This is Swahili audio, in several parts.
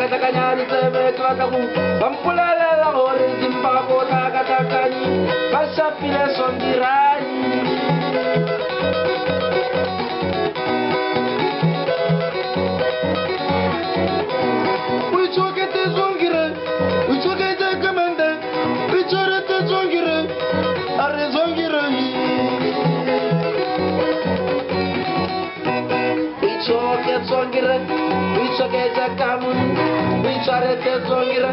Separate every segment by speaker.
Speaker 1: Takanyani sebe klakabu Pampulele la hore Zimbabo Takatakañi Pasapile sondirai Uichoke te zongire Uichoke te kamende Uichore te zongire Are zongire Uichoke zongire Uichoke te kamun Uichore te zongire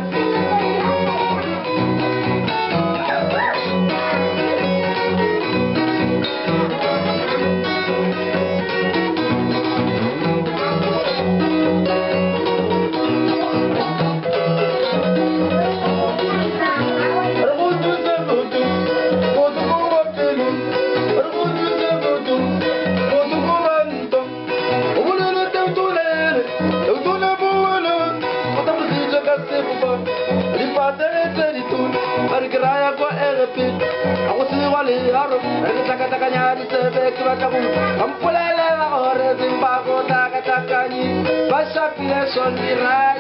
Speaker 1: Takanyani sebe klakabu Pampulele la hore Zimbabo Takatakañi Pasapile sondirai